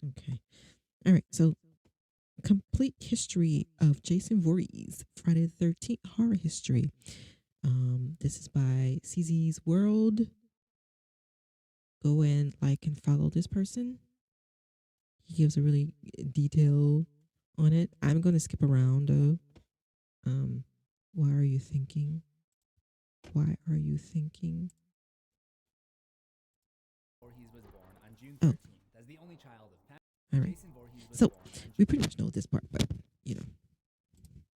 Okay. All right. So, complete history of Jason Voorhees, Friday the 13th horror history. This is by CZ's World. Go and like and follow this person. He gives a really detail on it. I'm going to skip around though. Why are you thinking? Why are you thinking? Voorhees was born on June Oh, 13th as the only child of all right. Jason Voorhees was So born on we pretty much know this part, but you know,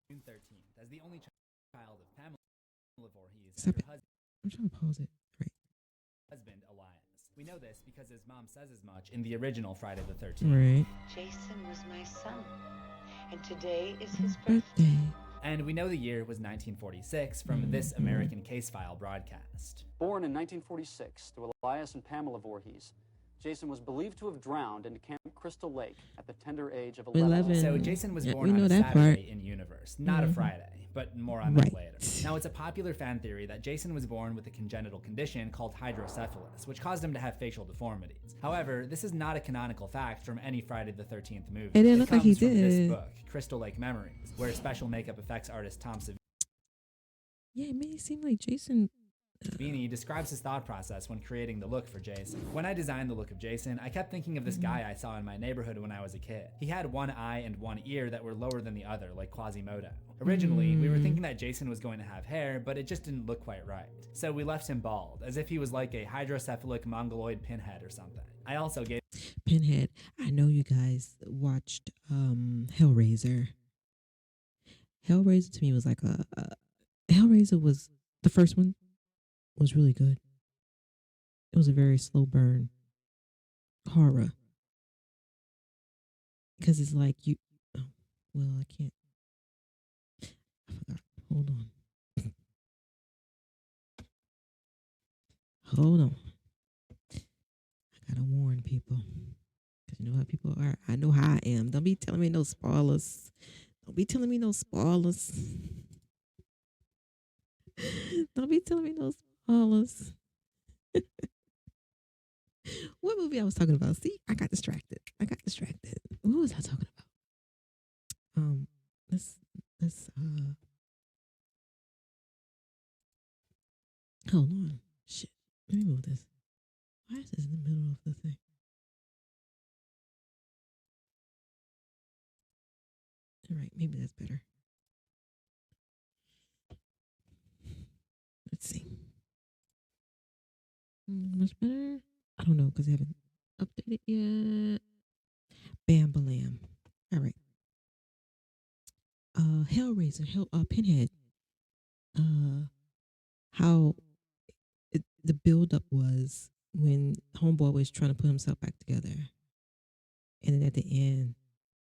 June 13th as the only child of Pamela Voorhees stop and it. her I'm trying to pause it. Right. husband Elias. We know this because his mom says as much in the original Friday the 13th. Right. Jason was my son, and today is His his birthday. birthday. And we know the year was 1946 from This American Case File broadcast. Born in 1946 to Elias and Pamela Voorhees, Jason was believed to have drowned in Camp Crystal Lake at the tender age of 11. 11. So Jason was Yeah, born we on know a that Saturday part. in universe, not a Friday, but more on Right. that later. Now, it's a popular fan theory that Jason was born with a congenital condition called hydrocephalus, which caused him to have facial deformities. However, this is not a canonical fact from any Friday the 13th movie. It didn't look like he comes from this did. book, Crystal Lake Memories, where special makeup effects artist Tom Yeah, it made it seem like Jason. Savini describes his thought process when creating the look for Jason. When I designed the look of Jason, I kept thinking of this guy I saw in my neighborhood when I was a kid. He had one eye and one ear that were lower than the other, like Quasimodo. Originally, we were thinking that Jason was going to have hair, but it just didn't look quite right. So we left him bald, as if he was like a hydrocephalic mongoloid pinhead or something. I also gave Pinhead. I know you guys watched Hellraiser. Hellraiser to me was like a Hellraiser was the first one was really good. It was a very slow burn horror because it's like you. Oh, well, I can't. I forgot. Hold on. Hold on. I gotta warn people because you know how people are. I know how I am. Don't be telling me no spoilers. Don't be telling me no spoilers. Don't be telling me no spoilers. What movie I was talking about? See, I got distracted. What was I talking about? Let's hold on. Shit. Let me move this. Why is this in the middle of the thing? All right, maybe that's better. Let's see. Much better? I don't know because I haven't updated yet. Bam Balam. All right. Hellraiser, Pinhead. How the build up was when Homeboy was trying to put himself back together, and then at the end,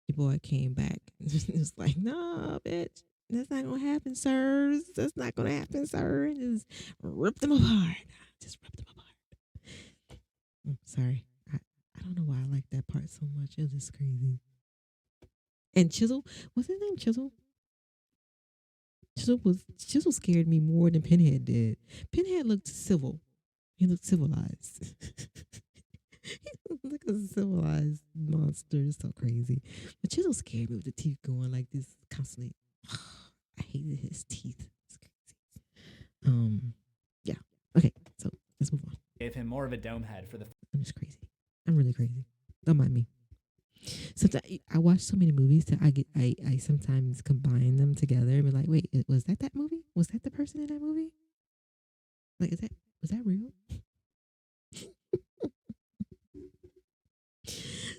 your boy came back. It was like, nah, bitch, that's not gonna happen, sirs. That's not gonna happen, sir. And just ripped them apart. Just ripped them apart. Sorry, I don't know why I like that part so much. It was just crazy. And Chisel, what's his name? Chisel. Chisel scared me more than Pinhead did. Pinhead looked civil. He looked civilized. He looked like a civilized monster. It's so crazy. But Chisel scared me with the teeth going like this constantly. I hated his teeth. It's crazy. Yeah. Okay. So let's move on. gave him more of a dome head for the I'm just crazy. I'm really crazy. Don't mind me. Sometimes I watch so many movies that I sometimes combine them together and be like, wait, was that movie? Was that the person in that movie? Like, was that real?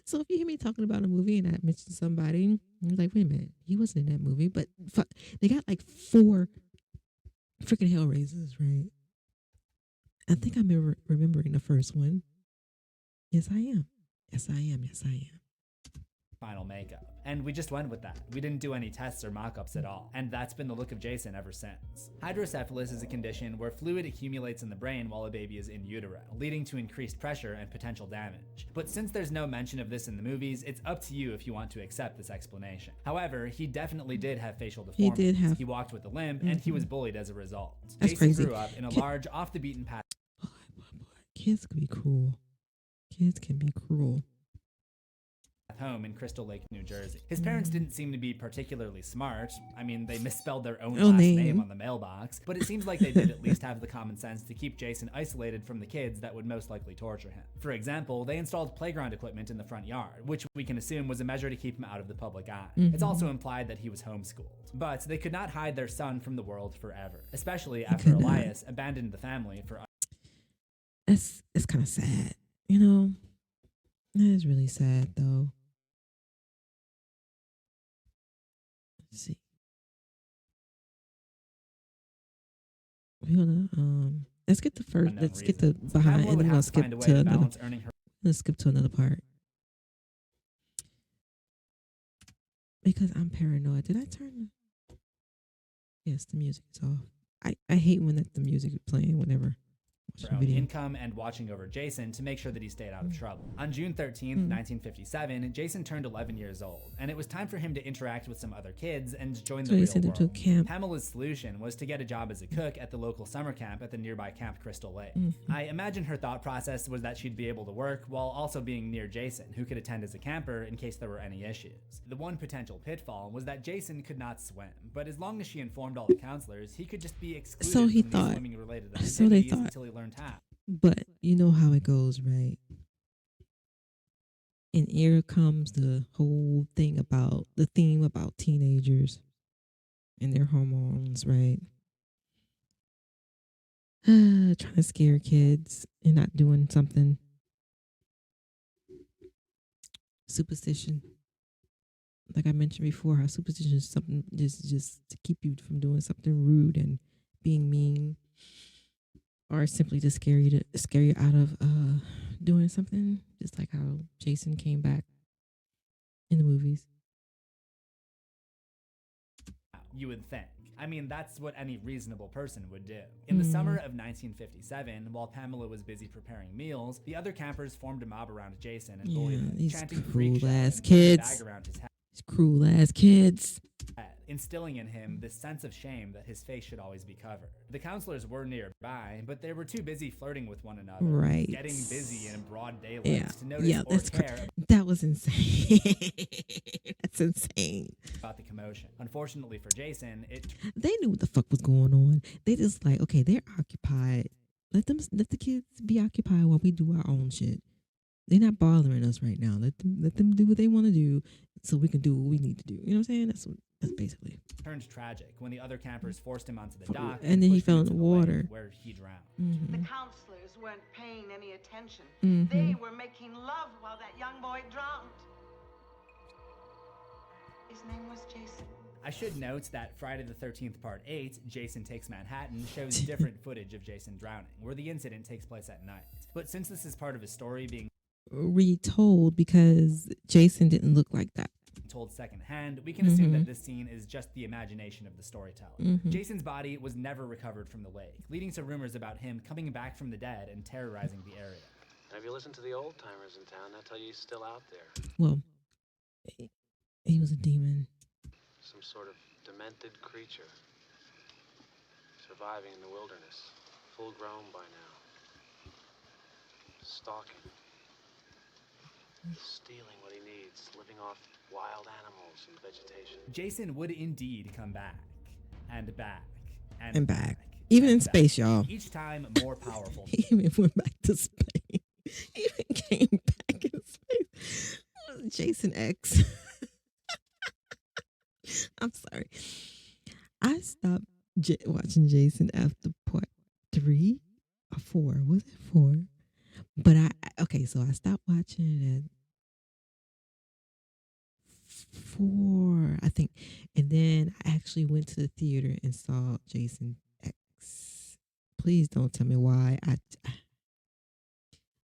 So if you hear me talking about a movie and I mention somebody, you're like, wait a minute, he wasn't in that movie. But fuck, they got like 4 freaking Hellraisers, right? I think I'm remembering the first one. Yes, I am. Yes, I am. Yes, I am. final makeup. And we just went with that. We didn't do any tests or mock-ups at all. And that's been the look of Jason ever since. Hydrocephalus is a condition where fluid accumulates in the brain while a baby is in utero, leading to increased pressure and potential damage. But since there's no mention of this in the movies, it's up to you if you want to accept this explanation. However, he definitely did have facial deformities. He walked with a limp, and he was bullied as a result. That's Jason crazy. grew up in a large, off-the-beaten path. Boy. Kids can be cruel. Kids can be cruel. home in Crystal Lake, New Jersey. His parents didn't seem to be particularly smart. I mean, they misspelled their own last name on the mailbox, but it seems like they did at least have the common sense to keep Jason isolated from the kids that would most likely torture him. For example, they installed playground equipment in the front yard, which we can assume was a measure to keep him out of the public eye. It's also implied that he was homeschooled. But they could not hide their son from the world forever, especially after Elias abandoned the family for... It's kind of sad, you know? That is really sad, though. Let's see. We're gonna let's get the first. Let's get the behind, and then we'll skip to another. Let's skip to another part because I'm paranoid. Did I turn? Yes, the music is off. I hate when the music is playing whenever. For own income and watching over Jason to make sure that he stayed out of trouble. On June 13th, 1957, Jason turned 11 years old, and it was time for him to interact with some other kids and join the real world. To camp. Pamela's solution was to get a job as a cook at the local summer camp at the nearby Camp Crystal Lake. I imagine her thought process was that she'd be able to work while also being near Jason, who could attend as a camper in case there were any issues. The one potential pitfall was that Jason could not swim, but as long as she informed all the counselors, he could just be excluded from these swimming-related activities until he learned how. But you know how it goes, right? And here comes the whole thing about the theme about teenagers and their hormones, right? Trying to scare kids and not doing something. Superstition. Like I mentioned before, how superstition is something just to keep you from doing something rude and being mean. Or simply to scare you out of doing something, just like how Jason came back in the movies. You would think. I mean, that's what any reasonable person would do. In the summer of 1957, while Pamela was busy preparing meals, the other campers formed a mob around Jason and bullied him, chanting "freak ass kids," bag around his head. These cruel ass kids. Instilling in him this sense of shame that his face should always be covered. The counselors were nearby, but they were too busy flirting with one another, getting busy in broad daylight to notice or care. That was insane. That's insane. About the commotion. Unfortunately for Jason, they knew what the fuck was going on. They just like, okay, they're occupied. Let the kids be occupied while we do our own shit. They're not bothering us right now. Let them do what they want to do, so we can do what we need to do. You know what I'm saying? That's basically. Turned tragic when the other campers forced him onto the dock and then he fell in the water where he drowned. The counselors weren't paying any attention. They were making love while that young boy drowned. His name was Jason. I should note that Friday the 13th Part 8, Jason Takes Manhattan, shows different footage of Jason drowning, where the incident takes place at night. But since this is part of his story being retold because Jason didn't look like that. Told secondhand, we can assume that this scene is just the imagination of the storyteller. Jason's body was never recovered from the lake, leading to rumors about him coming back from the dead and terrorizing the area. Have you listened to the old timers in town? They'll tell you he's still out there. Well, he was a demon. Some sort of demented creature. Surviving in the wilderness. Full grown by now. Stalking. Stealing what he needs. Living off wild animals and vegetation. Jason would indeed come back. And back. And back. Even in space, y'all. Each time more powerful. He even went back to space. He even came back in space. Jason X. I'm sorry. I stopped watching Jason after part 3 or 4. Was it 4? But so I stopped watching it at 4, I think. And then I actually went to the theater and saw Jason X. Please don't tell me why.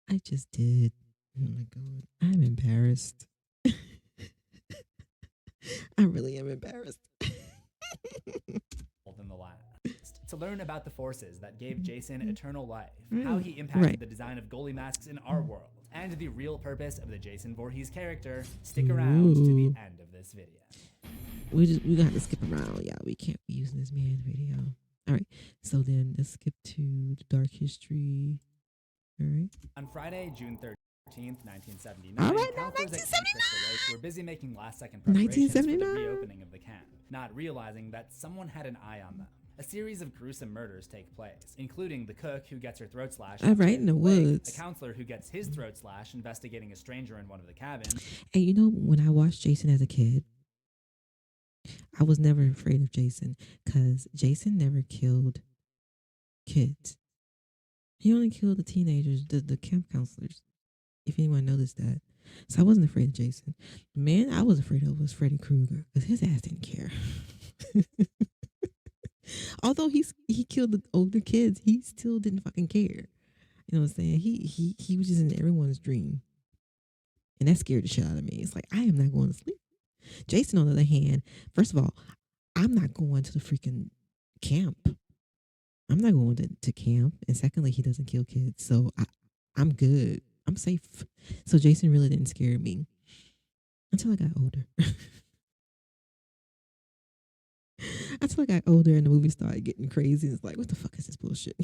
I just did. Oh my God. I'm embarrassed. I really am embarrassed. Than the last. To learn about the forces that gave Jason eternal life, how he impacted the design of goalie masks in our world, and the real purpose of the Jason Voorhees character, stick around to the end of this video. We got to skip around, y'all. We can't be using this man video. All right, so then let's skip to the dark history. All right. On Friday, June 13th, 1979, all right, counselors at Camp Crystal Lake were busy making last-second preparations for the 1979. reopening of the camp, not realizing that someone had an eye on them. A series of gruesome murders take place, including the cook who gets her throat slashed Right in the woods. a counselor who gets his throat slashed investigating a stranger in one of the cabins. And you know, when I watched Jason as a kid, I was never afraid of Jason because Jason never killed kids. He only killed the teenagers, the camp counselors, if anyone noticed that. So I wasn't afraid of Jason. The man I was afraid of was Freddy Krueger because his ass didn't care. Although he killed the older kids, he still didn't fucking care. You know what I'm saying? He was just in everyone's dream. And that scared the shit out of me. It's like, I am not going to sleep. Jason, on the other hand, first of all, I'm not going to the freaking camp. I'm not going to camp. And secondly, he doesn't kill kids. So I'm good. I'm safe. So Jason really didn't scare me until I got older. Until I got older and the movie started getting crazy. It's like, what the fuck is this bullshit?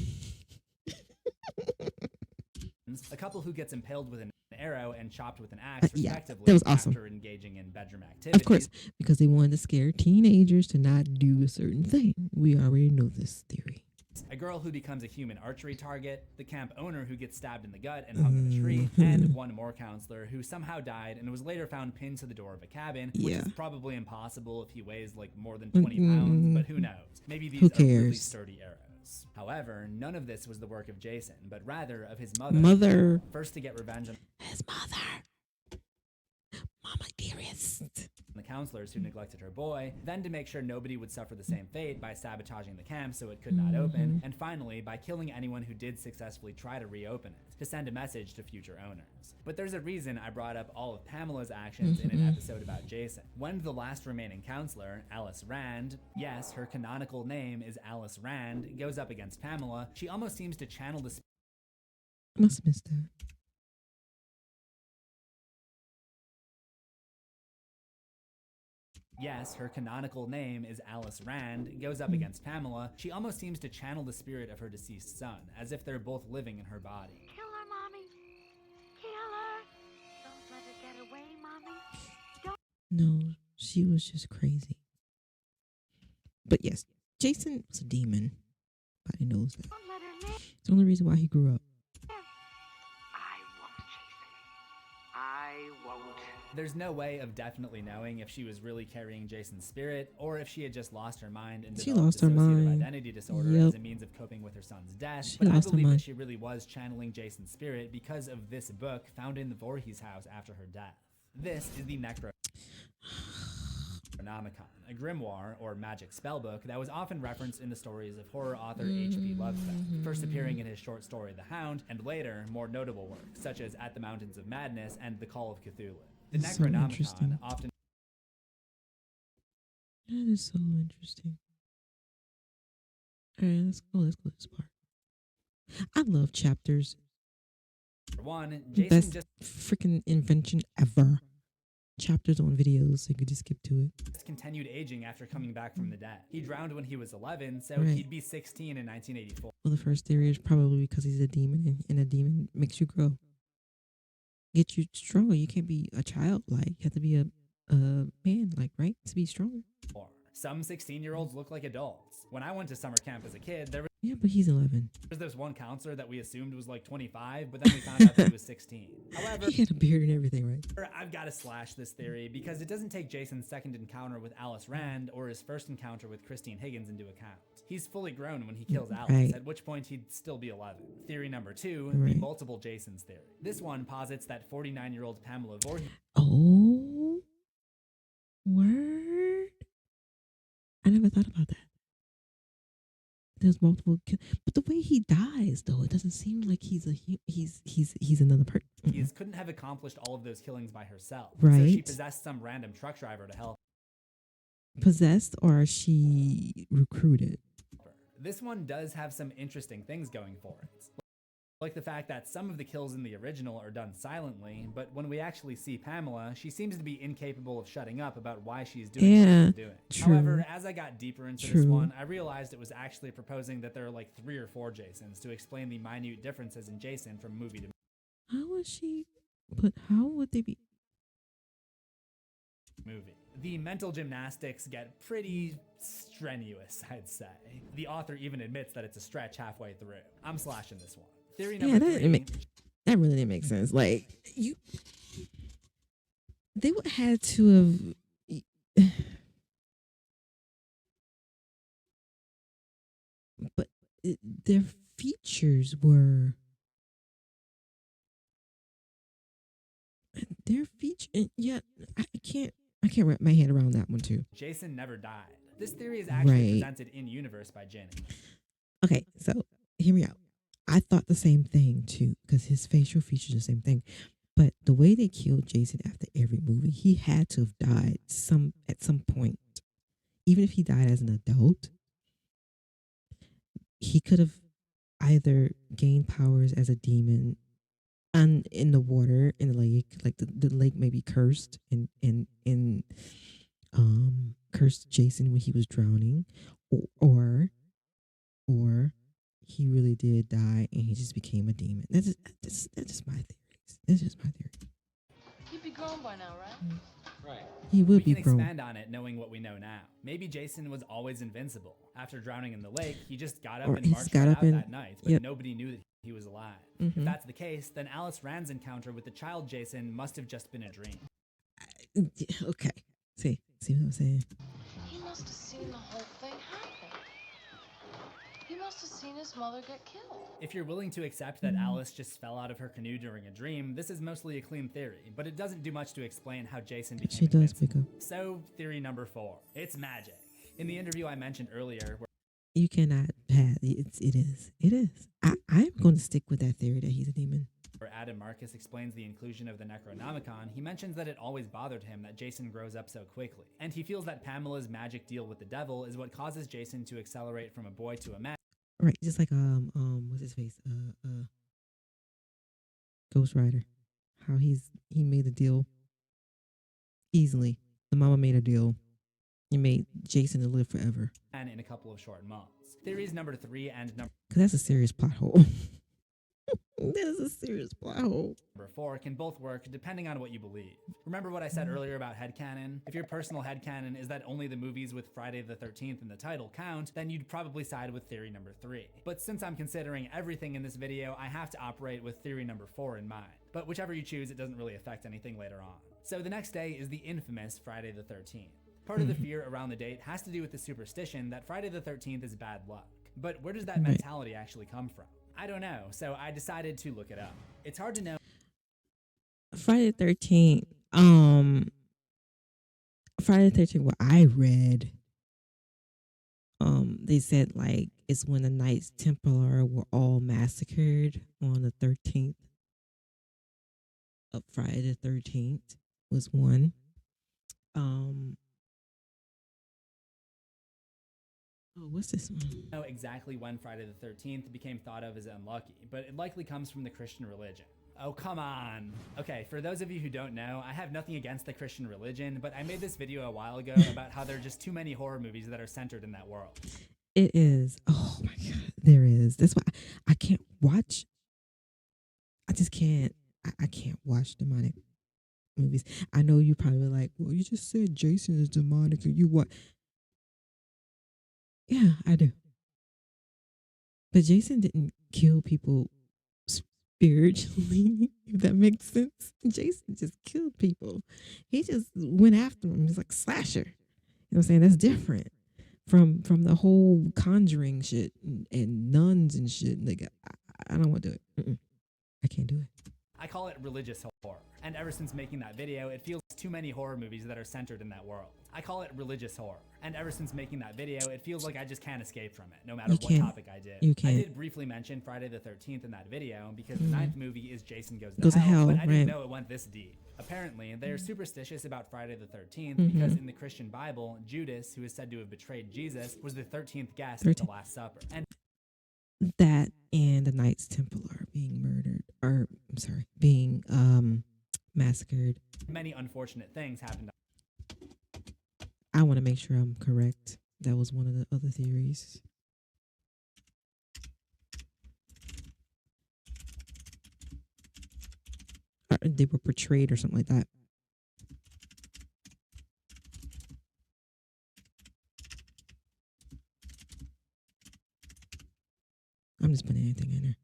A couple who gets impaled with an arrow and chopped with an axe, respectively, that was awesome. after engaging in bedroom activities. Of course, because they wanted to scare teenagers to not do a certain thing. We already know this theory. A girl who becomes a human archery target, the camp owner who gets stabbed in the gut and hung in a tree, and one more counselor who somehow died and was later found pinned to the door of a cabin, which is probably impossible if he weighs like more than 20 pounds, but who knows? Maybe these are really sturdy arrows. However, none of this was the work of Jason, but rather of his mother. First to get revenge on his mother. Mama dearest. the counselors who neglected her boy, then to make sure nobody would suffer the same fate by sabotaging the camp so it could not open, and finally by killing anyone who did successfully try to reopen it, to send a message to future owners. But there's a reason I brought up all of Pamela's actions in an episode about Jason. When the last remaining counselor, Alice Rand, yes, her canonical name is Alice Rand, goes up against Pamela, she almost seems to channel the Must have missed that. Yes, her canonical name is Alice Rand, goes up against Pamela, she almost seems to channel the spirit of her deceased son, as if they're both living in her body. Kill her, Mommy. Kill her. Don't let her get away, Mommy. No, she was just crazy. But yes, Jason was a demon. Everybody knows that. Don't let her live. It's the only reason why he grew up. I won't, Jason. I won't. There's no way of definitely knowing if she was really carrying Jason's spirit, or if she had just lost her mind and developed dissociative identity disorder as a means of coping with her son's death. But I believe that she really was channeling Jason's spirit because of this book found in the Voorhees house after her death. This is the Necronomicon, a grimoire or magic spellbook that was often referenced in the stories of horror author H.P. Lovecraft, first appearing in his short story The Hound, and later more notable works such as At the Mountains of Madness and The Call of Cthulhu. The Necronomicon often... That is so interesting. All right, let's go to this part. I love chapters. For one, Best Jason freaking invention ever. Chapters on videos, so you could just skip to it. continued aging after coming back from the dead. He drowned when he was 11, so he'd be 16 in 1984. Well, the first theory is probably because he's a demon, and a demon makes you grow. Get you stronger. You can't be a child like. You have to be a man like, right? To be stronger. Some 16-year-olds look like adults. When I went to summer camp as a kid, there Yeah, but he's 11. was this one counselor that we assumed was like 25, but then we found out that he was 16. However, He had a beard and everything, right? I've got to slash this theory because it doesn't take Jason's second encounter with Alice Rand or his first encounter with Christine Higgins into account. He's fully grown when he kills Alice, at which point he'd still be 11. Theory number 2, the multiple Jasons theory. This one posits that 49-year-old Pamela Voorhees... Oh, word. I never thought about that. There's multiple, but the way he dies, though, it doesn't seem like he's another person. He couldn't have accomplished all of those killings by herself. Right. So she possessed some random truck driver to help. Possessed, or she recruited? This one does have some interesting things going for it. Like the fact that some of the kills in the original are done silently, but when we actually see Pamela, she seems to be incapable of shutting up about why she's doing what she's doing. True. However, as I got deeper into this one, I realized it was actually proposing that there are like 3 or 4 Jasons to explain the minute differences in Jason from movie to movie. How would she? But how would they be? movie. The mental gymnastics get pretty strenuous, I'd say. The author even admits that it's a stretch halfway through. I'm slashing this one. Theory number three. That really didn't make sense. Like, they would have to have, but their features were yeah, I can't wrap my head around that one too. Jason never died. This theory is actually presented in universe by Jenny. Okay, so hear me out. I thought the same thing too, because his facial features are the same thing. But the way they killed Jason after every movie, he had to have died at some point. Even if he died as an adult, he could have either gained powers as a demon and in the water in the lake, like the lake may be cursed and cursed Jason when he was drowning, or he really did die and he just became a demon. That's just my theories. That's just my theory. He'd be grown by now, right? Right. He would be We can grown. expand on it knowing what we know now. Maybe Jason was always invincible. After drowning in the lake, he just got up and marched out that night, but nobody knew that he was alive. If that's the case, then Alice Rand's encounter with the child Jason must have just been a dream. Okay. See what I'm saying? He must have seen the whole thing happen. He must have seen his mother get killed. If you're willing to accept that Alice just fell out of her canoe during a dream, this is mostly a clean theory, but it doesn't do much to explain how Jason became She does pick up. So, theory number 4. It's magic. In the interview I mentioned earlier, where You cannot have it is. I'm going to stick with that theory that he's a demon. Adam Marcus explains the inclusion of the Necronomicon, he mentions that it always bothered him that Jason grows up so quickly, and he feels that Pamela's magic deal with the devil is what causes Jason to accelerate from a boy to a man. Right, just like what's his face? Ghost Rider. How he made a deal easily. The mama made a deal. He made Jason to live forever. And in a couple of short months. Theories number 3 and number Because that's a serious plot hole. That is a serious plot hole. Number 4 can both work depending on what you believe. Remember what I said earlier about headcanon? If your personal headcanon is that only the movies with Friday the 13th in the title count, then you'd probably side with theory number 3. But since I'm considering everything in this video, I have to operate with theory number 4 in mind. But whichever you choose, it doesn't really affect anything later on. So the next day is the infamous Friday the 13th. Part of the fear around the date has to do with the superstition that Friday the 13th is bad luck. But where does that mentality actually come from? I don't know, so I decided to look it up. It's hard to know. Friday the 13th, Friday the 13th, what I read, they said like it's when the Knights Templar were all massacred on the 13th of Friday the 13th was one. Oh, what's this one? I don't know exactly when Friday the 13th became thought of as unlucky, but it likely comes from the Christian religion. Oh, come on. Okay, for those of you who don't know, I have nothing against the Christian religion, but I made this video a while ago about how there are just too many horror movies that are centered in that world. It is. Oh my God, there is. That's why I can't watch. I just can't. I can't watch demonic movies. I know you probably like, well, you just said Jason is demonic and you what? Yeah, I do. But Jason didn't kill people spiritually, if that makes sense. Jason just killed people. He just went after them. He's like slasher. You know what I'm saying? That's different from the whole conjuring shit and nuns and shit. Like, I don't want to do it. I can't do it. I call it religious horror. And ever since making that video, it feels too many horror movies that are centered in that world. I call it religious horror. And ever since making that video, it feels like I just can't escape from it, no matter what topic I do. You can't. I did briefly mention Friday the 13th in that video because the 9th movie is Jason Goes to Hell, but I didn't know it went this deep. Apparently, they are superstitious about Friday the 13th because in the Christian Bible, Judas, who is said to have betrayed Jesus, was the 13th guest at the Last Supper. And that and the Knights Templar being murdered, or I'm sorry, being massacred. Many unfortunate things happened. I want to make sure I'm correct. That was one of the other theories. Or they were portrayed or something like that. I'm just putting anything in there.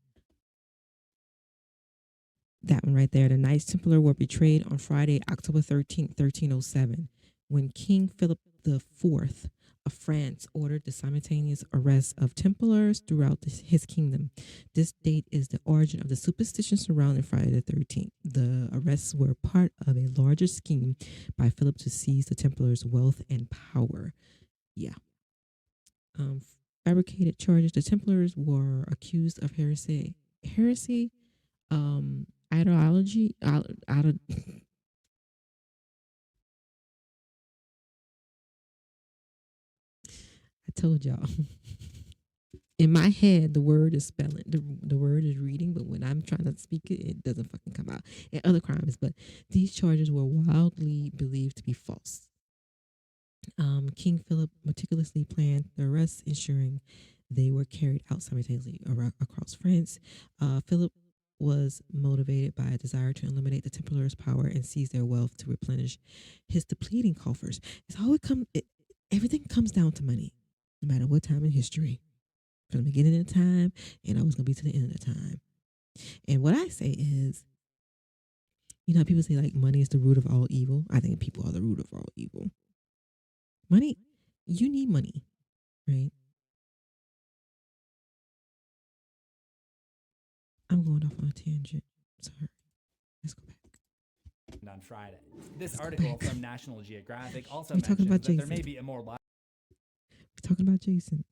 That one right there. The Knights Templar were betrayed on Friday, October 13th, 1307, when King Philip IV of France ordered the simultaneous arrest of Templars throughout his kingdom. This date is the origin of the superstition surrounding Friday the 13th. The arrests were part of a larger scheme by Philip to seize the Templars' wealth and power. Yeah. Fabricated charges. The Templars were accused of heresy, ideology, I told y'all. In my head, the word is spelling, the word is reading, but when I'm trying to speak it, it doesn't fucking come out. And other crimes, but these charges were wildly believed to be false. King Philip meticulously planned the arrests, ensuring they were carried out simultaneously across France. Philip was motivated by a desire to eliminate the Templars' power and seize their wealth to replenish his depleting coffers. It's how everything comes down to money, no matter what time in history. From the beginning of time, and I was going to be to the end of the time. And what I say is, people say like money is the root of all evil. I think people are the root of all evil. Money, you need money, right? I'm going off on a tangent. Sorry. Let's go back. On Friday. This article from National Geographic also We're talking mentions about that there may Jason. be a more We're talking about Jason.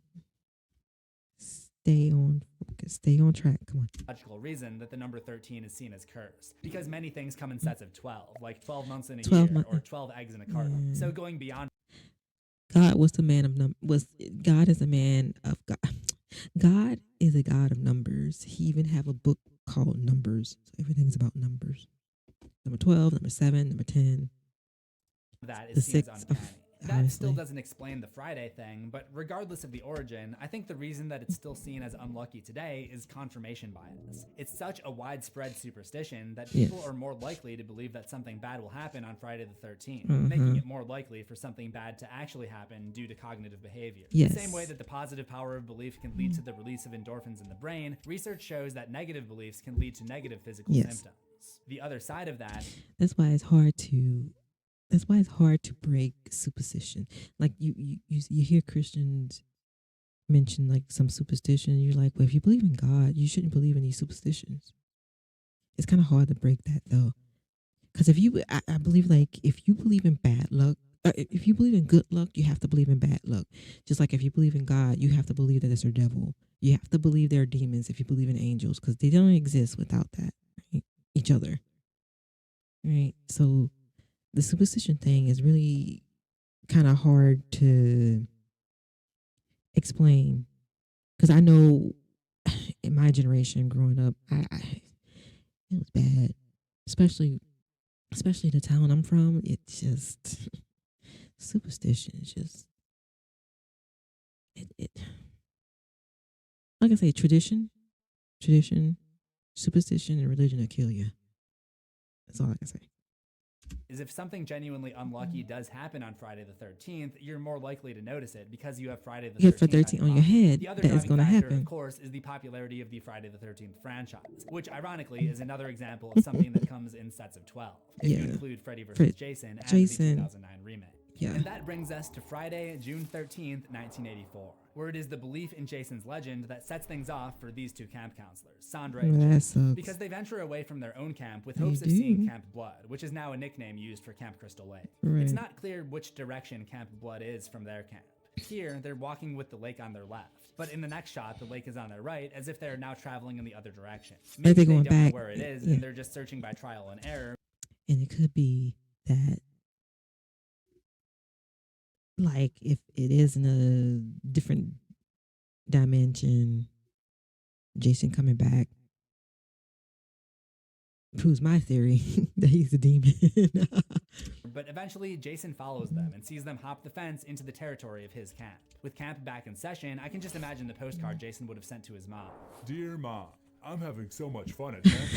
Stay on focus. Stay on track. Come on. logical reason that the number 13 is seen as cursed, because many things come in sets of 12, like 12 months in a 12 year or 12 eggs in a carton. So going beyond God was the man of God is a man of God. God is a God of numbers. He even have a book called Numbers. So everything's about numbers. Number 12, number 7, number 10. that The is seen as 6 uncanny. That still obviously. doesn't explain the Friday thing, but regardless of the origin, I think the reason that it's still seen as unlucky today is confirmation bias. It's such a widespread superstition that people Yes. are more likely to believe that something bad will happen on Friday the 13th, Mhm. making it more likely for something bad to actually happen due to cognitive behavior. Yes. The same way that the positive power of belief can lead to the release of endorphins in the brain, research shows that negative beliefs can lead to negative physical Yes. symptoms. The other side of that That's why it's hard to break superstition. Like you hear Christians mention like some superstition. You're like, well, if you believe in God, you shouldn't believe in these superstitions. It's kind of hard to break that though, because I believe like if you believe in bad luck, if you believe in good luck, you have to believe in bad luck. Just like if you believe in God, you have to believe that it's a devil. You have to believe there are demons if you believe in angels, because they don't exist without that, right? Each other, right? So the superstition thing is really kind of hard to explain, because I know in my generation growing up, it was bad, especially the town I'm from. It's just superstition. It's just it like I say, tradition, superstition, and religion will kill you. That's all I can say. is if something genuinely unlucky does happen on Friday the 13th, you're more likely to notice it because you have Friday the 13th, You have for 13 on your head. The other That is driving going to factor, happen. of course, is the popularity of the Friday the 13th franchise, which ironically is another example of something that comes in sets of 12, if you Yeah. include Freddy vs. Jason and the 2009 remake. Yeah. And that brings us to Friday, June 13th, 1984, where it is the belief in Jason's legend that sets things off for these two camp counselors, Sandra and Well, that Jason, sucks. because they venture away from their own camp with They hopes of do. seeing Camp Blood, which is now a nickname used for Camp Crystal Lake. Right. It's not clear which direction Camp Blood is from their camp. Here, they're walking with the lake on their left, but in the next shot, the lake is on their right, as if they're now traveling in the other direction. Maybe they're they going don't know back. where it is, Yeah. and they're just searching by trial and error. And it could be that, like, if it is in a different dimension, Jason coming back proves my theory that he's a demon. But eventually, Jason follows them and sees them hop the fence into the territory of his camp. With camp back in session, I can just imagine the postcard Jason would have sent to his mom. Dear Mom, I'm having so much fun at camp.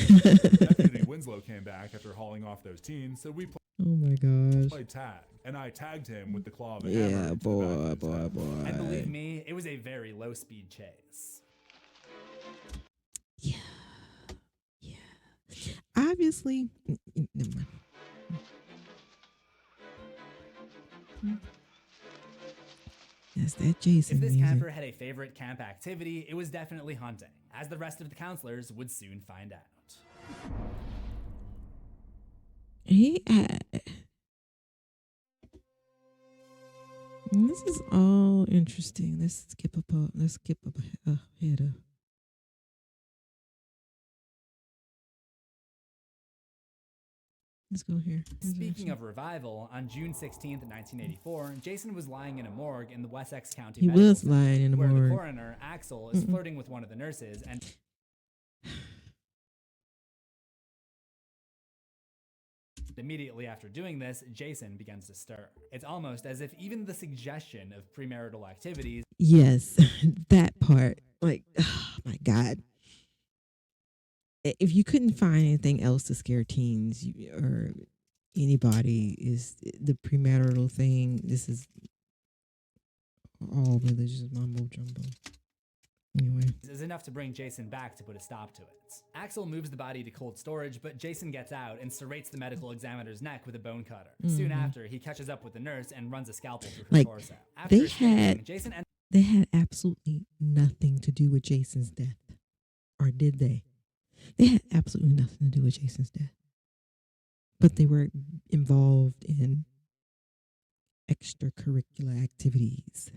Deputy Winslow came back after hauling off those teens, so we Oh my gosh. played tag, and I tagged him with the claw of a Yeah, hammer. into the back of his head. And believe boy. me, it was a very low-speed chase. obviously, never mind. That's that Jason If this music. camper had a favorite camp activity, it was definitely hunting, as the rest of the counselors would soon find out. He had. This is all interesting. Let's skip ahead of. Let's go here. Speaking of revival, on June 16th, 1984, Jason was lying in a morgue in the Wessex County He Medical was Center, lying in the where the morgue. coroner, Axel, is flirting with one of the nurses and immediately after doing this, Jason begins to stir. It's almost as if even the suggestion of premarital activities Yes, that part. Like, oh my God. If you couldn't find anything else to scare teens or anybody, is the premarital thing. This is all religious mumbo jumbo. Anyway, is enough to bring Jason back to put a stop to it. Axel moves the body to cold storage, but Jason gets out and serrates the medical examiner's neck with a bone cutter. Soon after, he catches up with the nurse and runs a scalpel through her Like, torso. After they escaping, had- Jason they had absolutely nothing to do with Jason's death, or did they? They had absolutely nothing to do with Jason's death, but they were involved in extracurricular activities.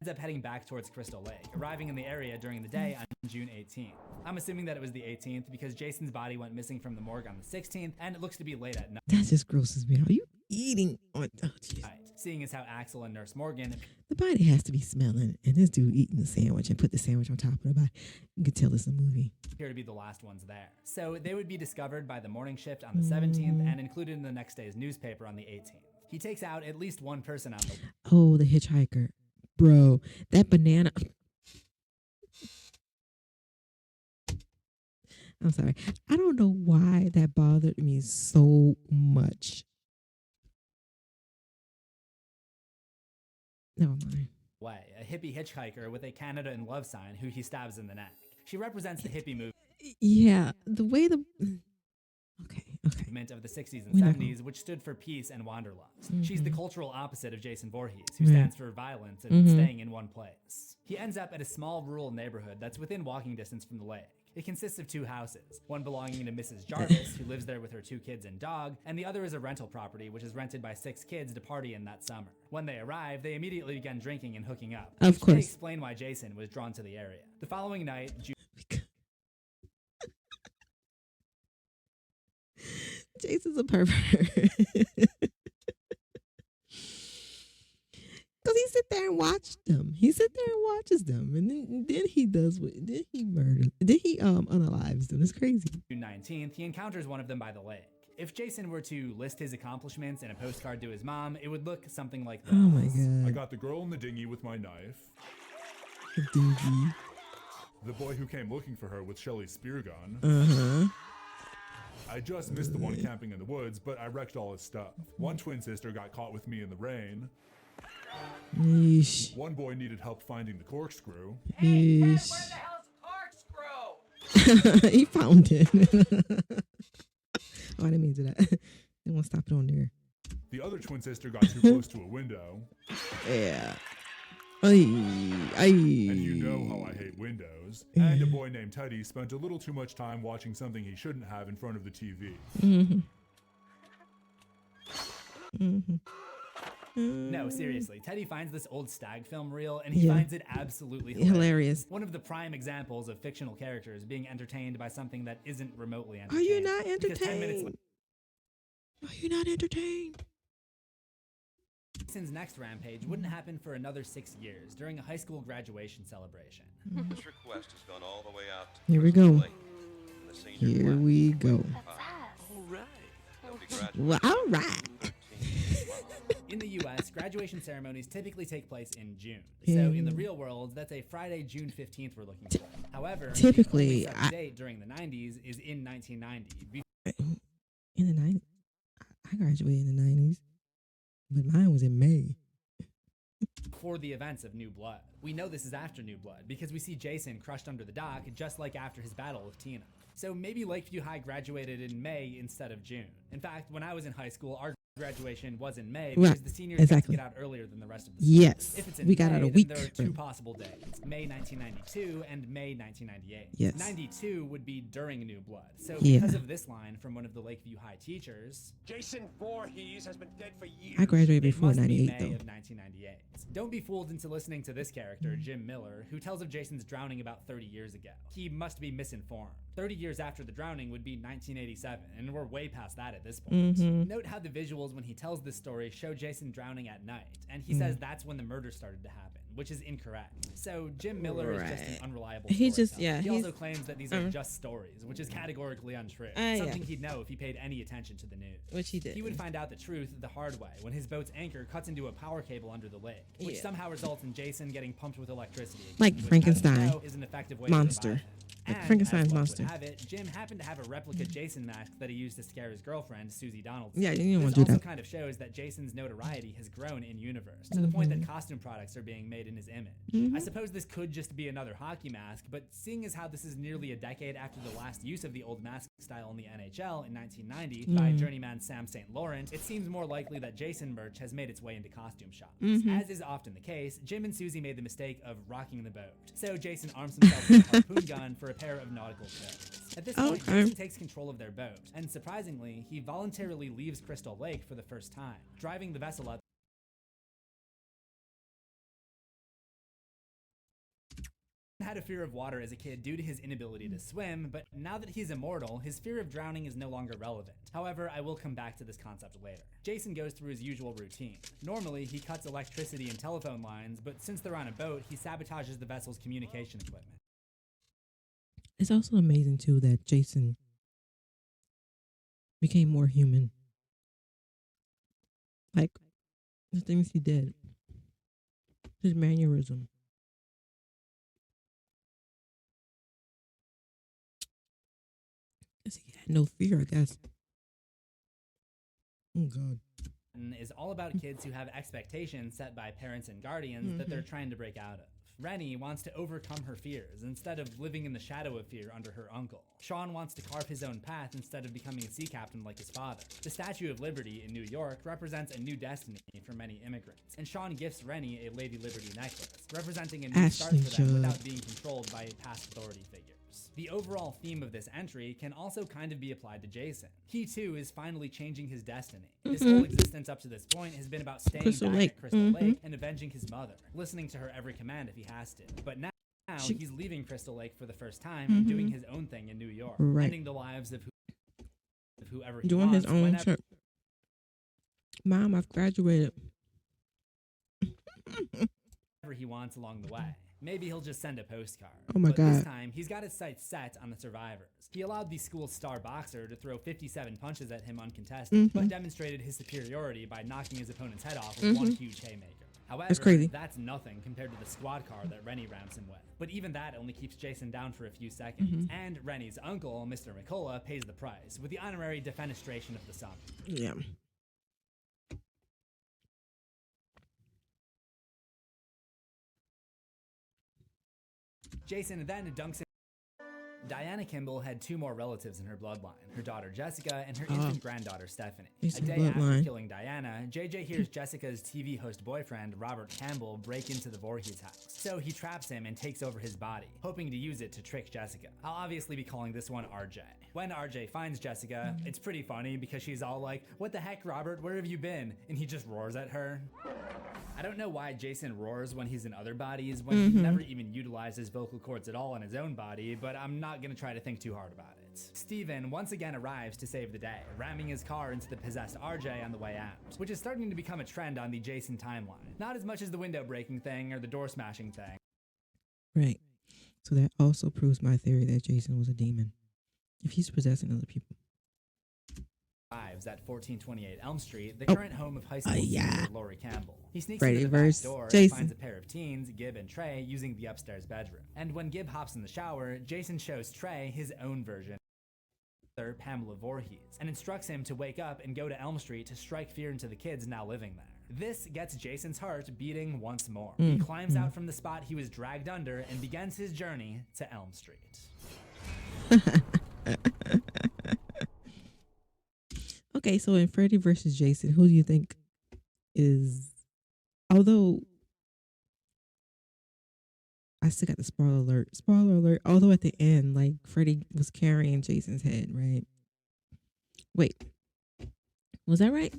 ends up heading back towards Crystal Lake, arriving in the area during the day on June 18th. I'm assuming that it was the 18th because Jason's body went missing from the morgue on the 16th, and it looks to be late at night. That just grosses me out. You eating on? Oh, jeez. Seeing as how Axel and Nurse Morgan The body has to be smelling, and this dude eating the sandwich and put the sandwich on top of the body. You could tell it's a movie. appear to be the last ones there. So they would be discovered by the morning shift on the 17th and included in the next day's newspaper on the 18th. He takes out at least one person on the Oh, the hitchhiker. Bro, that banana. I'm sorry. I don't know why that bothered me so much. Never mind. way, a hippie hitchhiker with a Canada in love sign who he stabs in the neck. She represents the hippie Yeah, the way the. Okay. movement of the 60s and We know. 70s, which stood for peace and wanderlust. She's the cultural opposite of Jason Voorhees, who Right. stands for violence and staying in one place. He ends up at a small rural neighborhood that's within walking distance from the lake. It consists of two houses, one belonging to Mrs. Jarvis, who lives there with her 2 kids and dog, and the other is a rental property which is rented by 6 kids to party in that summer. When they arrive, they immediately begin drinking and hooking up. Of which may course. explain why Jason was drawn to the area. The following night, Jason's a pervert. Because he sit there and watch them. He sit there and watches them. And then he does what? Then he murders. Then he unalives them. It's crazy. June 19th, he encounters one of them by the lake. If Jason were to list his accomplishments in a postcard to his mom, it would look something like this. Oh my I God. got the girl in the dinghy with my knife, The dingy. the boy who came looking for her with Shelley's spear gun. Uh-huh. I just missed the one camping in the woods, but I wrecked all his stuff. One twin sister got caught with me in the rain. Yeesh. One boy needed help finding the corkscrew. Yeesh. hell's a corkscrew? He found it. Oh, I didn't mean to do that. They won't stop it on there. The other twin sister got too close to a window. Yeah. Ay. And you know how I hate windows. And a boy named Teddy spent a little too much time watching something he shouldn't have in front of the TV. No, seriously, Teddy finds this old stag film reel and he Yeah. finds it absolutely Hilarious. One of the prime examples of fictional characters being entertained by something that isn't remotely Are entertaining. you not Because 10 minutes entertained? Are you not entertained? Jason's next rampage wouldn't happen for another 6 years during a high school graduation celebration. This request has gone all the way out to Here we Crystal go. Lake in the senior Here class. we go. They'll be graduating Well, all right. 13 tomorrow. In the US, graduation ceremonies typically take place in June. Yeah. So in the real world, that's a Friday, June 15th we're looking for. However, Typically, the only set date during the 90s is in 1990. In the 90s. I graduated in the 90s. But mine was in May. before the events of New Blood. We know this is after New Blood because we see Jason crushed under the dock just like after his battle with Tina. So maybe Lakeview High graduated in May instead of June. In fact, when I was in high school, our graduation was in May because the seniors got to get out earlier than the rest of the school. Yes. If it's in We got May, out a then week there are two early. possible days, May 1992 and May 1998. Yes. 92 would be during New Blood. So Yeah. because of this line from one of the Lakeview High teachers, Jason Voorhees has been dead for years. I graduated it before must be 98 May though. of 1998. Don't be fooled into listening to this character, Jim Miller, who tells of Jason's drowning about 30 years ago. He must be misinformed. 30 years after the drowning would be 1987, and we're way past that at this point. Note how the visuals when he tells this story show Jason drowning at night, and he says that's when the murder started to happen, which is incorrect. So Jim Miller is just an unreliable He just- storyteller. yeah, He he's- also claims that these are just stories, which is categorically untrue. Yeah. Something he'd know if he paid any attention to the news. Which he did. He would find out the truth the hard way when his boat's anchor cuts into a power cable under the lake, which Yeah. somehow results in Jason getting pumped with electricity. Like which, as we Frankenstein. know, is an effective way Monster. To revive him. Like And, Frankenstein's as luck monster. would have it, Jim happened to have a replica Jason mask that he used to scare his girlfriend, Susie Donaldson. Yeah, you didn't This want to do also that. kind of shows that Jason's notoriety has grown in universe to the point that costume products are being made in his image. I suppose this could just be another hockey mask, but seeing as how this is nearly a decade after the last use of the old mask style in the NHL in 1990 by journeyman Sam St. Laurent, it seems more likely that Jason merch has made its way into costume shops. As is often the case, Jim and Susie made the mistake of rocking the boat. So Jason arms himself with a harpoon gun for a pair of nautical clothes. At this point, Okay. Jason takes control of their boat, and surprisingly, he voluntarily leaves Crystal Lake for the first time, driving the vessel out. Had a fear of water as a kid due to his inability to swim, but now that he's immortal, his fear of drowning is no longer relevant. However, I will come back to this concept later. Jason goes through his usual routine. Normally, he cuts electricity and telephone lines, but since they're on a boat, he sabotages the vessel's communication equipment. It's also amazing too that Jason became more human. Like the things he did, his mannerism. He had no fear, I guess. Oh God. Is all about kids who have expectations set by parents and guardians that they're trying to break out of. Rennie wants to overcome her fears instead of living in the shadow of fear under her uncle. Sean wants to carve his own path instead of becoming a sea captain like his father. The Statue of Liberty in New York represents a new destiny for many immigrants, and Sean gifts Rennie a Lady Liberty necklace, representing a new start Ashley for them Judd. without being controlled by past authority figures. The overall theme of this entry can also kind of be applied to Jason. He too is finally changing his destiny. His whole existence up to this point has been about staying Crystal back Lake. at Crystal Lake and avenging his mother, listening to her every command if he has to. But now he's leaving Crystal Lake for the first time and doing his own thing in New York, Right. ending the lives of whoever he Doing wants, his own whenever trip. Mom, I've graduated. he wants along the way. Maybe he'll just send a postcard. Oh my But this God. time, he's got his sights set on the survivors. He allowed the school's star boxer to throw 57 punches at him uncontested, but demonstrated his superiority by knocking his opponent's head off with one huge haymaker. However, crazy. that's nothing compared to the squad car that Rennie rams him with. But even that only keeps Jason down for a few seconds. And Rennie's uncle, Mr. McCullough, pays the price with the honorary defenestration of the summer. Yeah. Jason then dunks him. Diana Kimball had two more relatives in her bloodline, her daughter Jessica and her infant granddaughter Stephanie. A Decent day after bloodline. killing Diana, JJ hears Jessica's TV host boyfriend, Robert Campbell, break into the Voorhees house. So he traps him and takes over his body, hoping to use it to trick Jessica. I'll obviously be calling this one RJ. When RJ finds Jessica, it's pretty funny because she's all like, "What the heck, Robert, where have you been?" And he just roars at her. I don't know why Jason roars when he's in other bodies, when he never even utilizes vocal cords at all in his own body, but I'm not gonna try to think too hard about it. Steven once again arrives to save the day, ramming his car into the possessed RJ on the way out, which is starting to become a trend on the Jason timeline. Not as much as the window breaking thing or the door smashing thing. Right. So that also proves my theory that Jason was a demon. If he's possessing other people. Arrives at 1428 Elm Street, the current home of high school senior Lori Campbell. He sneaks Freddy into the back versus door and Jason. finds a pair of teens, Gib and Trey, using the upstairs bedroom. And when Gib hops in the shower, Jason shows Trey his own version Pamela Voorhees, and instructs him to wake up and go to Elm Street to strike fear into the kids now living there. This gets Jason's heart beating once more. He climbs out from the spot he was dragged under and begins his journey to Elm Street. Okay, so in Freddy versus Jason, who do you think is, although I still got the spoiler alert, although at the end, like, Freddy was carrying Jason's head, right? Wait, was that right?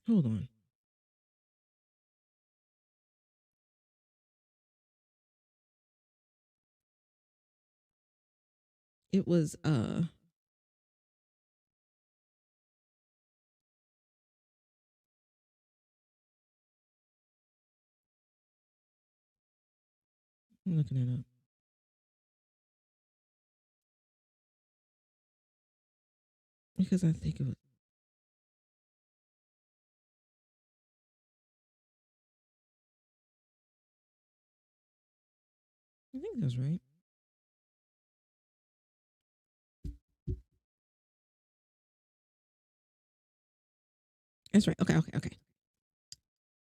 Hold on. It was I'm looking it up. Because I think it was, I think that's right. That's right. Okay.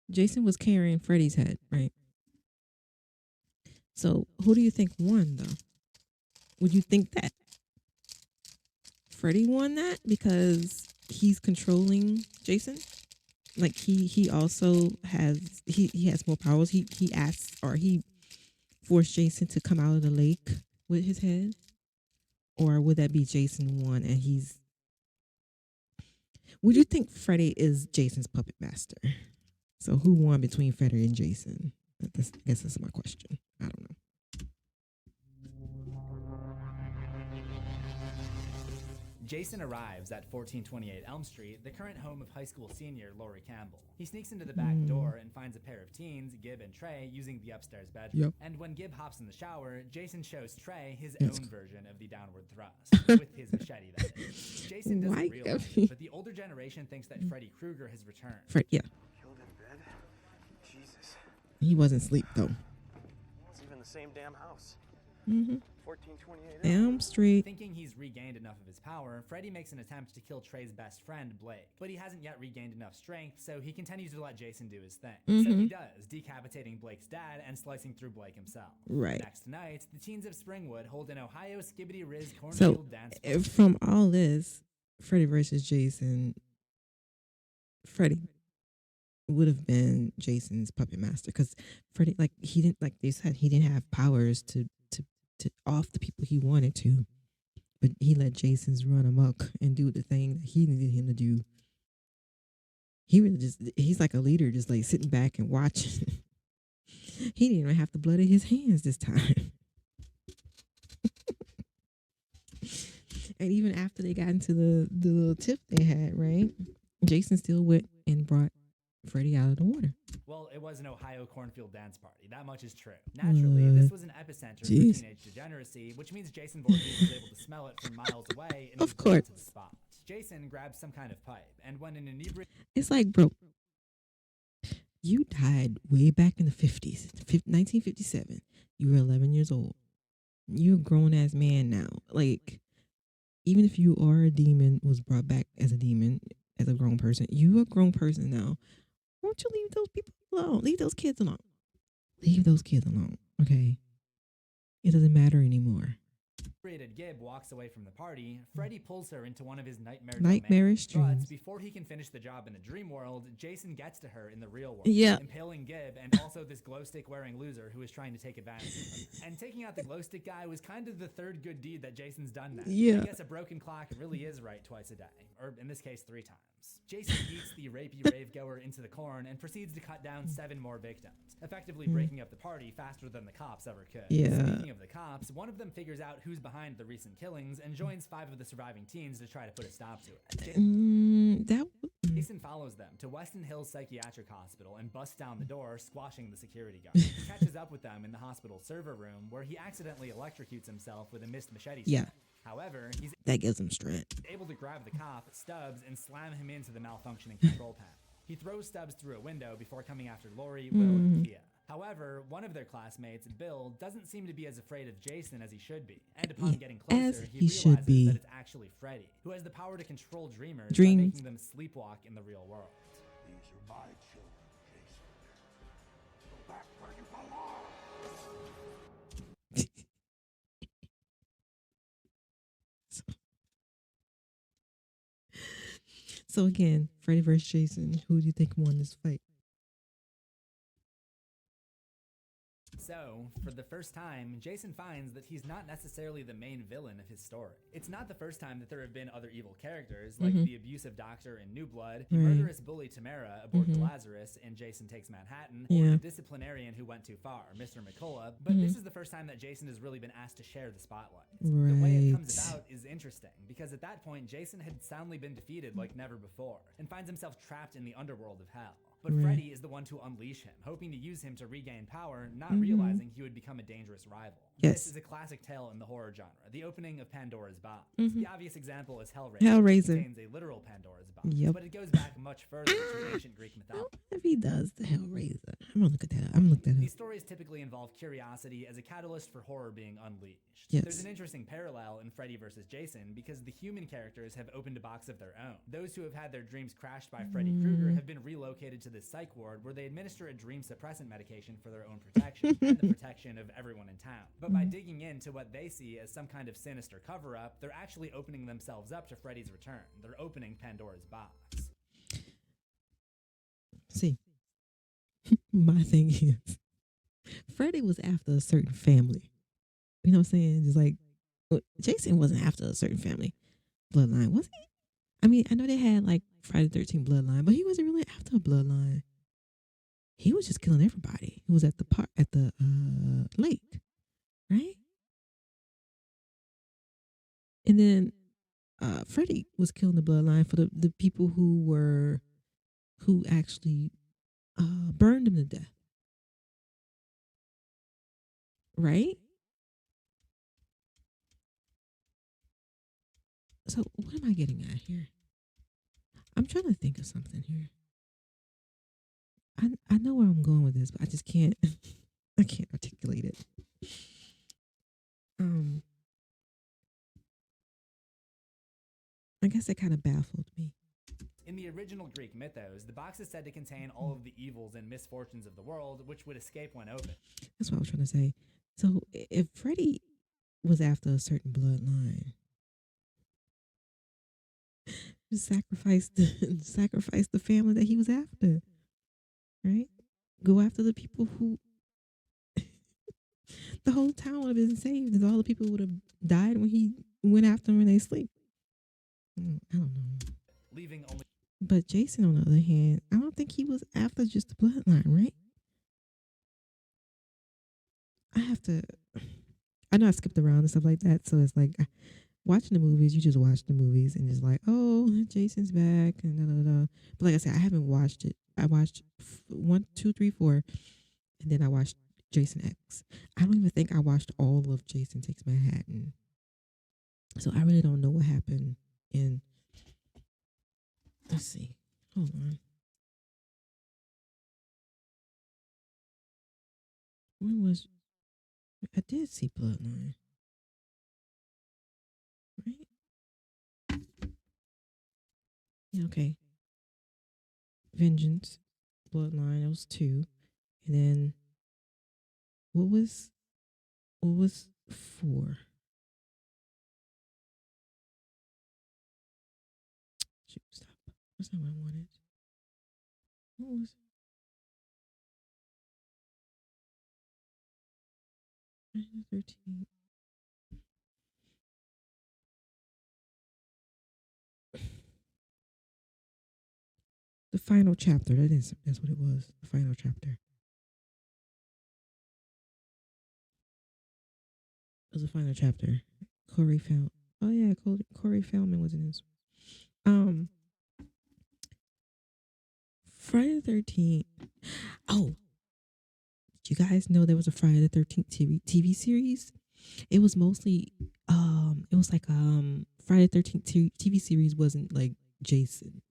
Jason was carrying Freddy's head, right? So who do you think won, though? Would you think that Freddy won that because he's controlling Jason? Like, he also has he has more powers. He asks, or he forced Jason to come out of the lake with his head? Or would that be Jason won and he's, would you think Freddy is Jason's puppet master? So who won between Freddy and Jason? I guess that's my question. I don't know. Jason arrives at 1428 Elm Street, the current home of high school senior Laurie Campbell. He sneaks into the back door and finds a pair of teens, Gib and Trey, using the upstairs bedroom. Yep. And when Gib hops in the shower, Jason shows Trey his own version of the downward thrust, with his machete, that is. Jason doesn't realize it, but the older generation thinks that Freddy Krueger has returned. Yeah. Killed in bed? Jesus. He wasn't asleep, though. It's even the same damn house. 1428 Elm Street. Thinking he's regained enough of his power, Freddy makes an attempt to kill Trey's best friend, Blake. But he hasn't yet regained enough strength, so he continues to let Jason do his thing. So he does, decapitating Blake's dad and slicing through Blake himself. Right. Next night, the teens of Springwood hold an Ohio Skibbity Riz So cornfield dance party. from all this, Freddy versus Jason, Freddy would have been Jason's puppet master, because Freddy, like, he didn't, like they said, he didn't have powers to off the people he wanted to, but he let Jason's run amok and do the thing that he needed him to do. He really he's like a leader, just like sitting back and watching. He didn't even have the blood in his hands this time. And even after they got into the little tip they had, right? Jason still went and brought Freddy out of the water. Well, it was an Ohio cornfield dance party. That much is true. Naturally, this was an epicenter for teenage degeneracy, which means Jason Voorhees was able to smell it from miles away and Of was brought course. to the spot. Jason grabs some kind of pipe, and when an inebriated It's like, bro, you died way back in the 50s, 1957. You were 11 years old. You're a grown-ass man now. Like, even if you are a demon, was brought back as a demon, as a grown person, you're a grown person now. Why don't you leave those people alone? Leave those kids alone. Leave those kids alone, okay? It doesn't matter anymore. Gib walks away from the party, Freddy pulls her into one of his Nightmarish dreams. But before he can finish the job in the dream world, Jason gets to her in the real world, Yeah. impaling Gib and also this glow stick wearing loser who is trying to take advantage of her. And taking out the glow stick guy was kind of the third good deed that Jason's done now. Yeah. I guess a broken clock really is right twice a day, or in this case 3 times. Jason eats the rapey rave goer into the corn and proceeds to cut down 7 more victims, effectively breaking up the party faster than the cops ever could. Yeah. Speaking of the cops, one of them figures out who's behind the recent killings and joins 5 of the surviving teens to try to put a stop to it. Jason follows them to Weston Hills Psychiatric Hospital and busts down the door, squashing the security guard. He catches up with them in the hospital server room, where he accidentally electrocutes himself with a missed machete. Yeah. However, he's That gives him strength. able to grab the cop, Stubbs, and slam him into the malfunctioning control panel. He throws Stubbs through a window before coming after Laurie, Will, and Kia. However, one of their classmates, Bill, doesn't seem to be as afraid of Jason as he should be. And upon getting closer, he he should realizes be. that it's actually Freddy, who has the power to control dreamers by Dreams. making them sleepwalk in the real world. These are my children, Jason. Go back where you belong. So again, Freddy versus Jason. Who do you think won this fight? So, for the first time, Jason finds that he's not necessarily the main villain of his story. It's not the first time that there have been other evil characters, like the abusive doctor in New Blood, the murderous bully Tamara aboard the Lazarus in Jason Takes Manhattan, or the disciplinarian who went too far, Mr. McCullough. But this is the first time that Jason has really been asked to share the spotlight. The way it comes about is interesting, because at that point, Jason had soundly been defeated like never before, and finds himself trapped in the underworld of hell. But Freddy is the one to unleash him, hoping to use him to regain power, not realizing he would become a dangerous rival. Yes. This is a classic tale in the horror genre, the opening of Pandora's Box. The obvious example is Hellraiser, Hellraiser. which contains a literal Pandora's Box, Yep. but it goes back much further to ancient Greek mythology. If he does the Hellraiser, I'm gonna look at that. I'm gonna look that These up. stories typically involve curiosity as a catalyst for horror being unleashed. Yes. There's an interesting parallel in Freddy vs. Jason because the human characters have opened a box of their own. Those who have had their dreams crashed by Freddy Krueger have been relocated to this psych ward where they administer a dream suppressant medication for their own protection and the protection of everyone in town. But by digging into what they see as some kind of sinister cover-up, they're actually opening themselves up to Freddy's return. They're opening Pandora's box. See, my thing is, Freddy was after a certain family. You know what I'm saying? Just like Jason wasn't after a certain family bloodline, was he? I mean, I know they had like Friday the 13th bloodline, but he wasn't really after a bloodline. He was just killing everybody who was at the park at the lake, right? And then Freddy was killing the bloodline for the people who actually burned him to death, right? So what am I getting at here? I'm trying to think of something here. I know where I'm going with this, but I just can't. I can't articulate it. I guess that kind of baffled me. In the original Greek mythos, the box is said to contain all of the evils and misfortunes of the world, which would escape when opened. That's what I was trying to say. So if Freddy was after a certain bloodline, just sacrifice the family that he was after, right? Go after the people who the whole town would have been saved, and all the people would have died when he went after them in their sleep. I don't know. Leaving only. But Jason, on the other hand, I don't think he was after just the bloodline, right? I know I skipped around and stuff like that, so it's like watching the movies, you just watch the movies and it's like, oh, Jason's back and da da da. But like I said, I haven't watched it. I watched 1, 2, 3, 4, and then I watched Jason X. I don't even think I watched all of Jason Takes Manhattan. So I really don't know what happened in. Let's see. Hold on. When was I did see Bloodline. Right? Yeah, okay. Vengeance, Bloodline, that was 2. And then what was 4? Shoot, stop. That's not what I wanted. What was Friday the 13th? The final chapter. That's what it was. The final chapter. It was the final chapter. Corey found. Oh yeah, Corey Feldman was in this. Friday the 13th. Oh, did you guys know there was a Friday the 13th TV series? It was mostly it was like Friday the 13th TV series wasn't like Jason.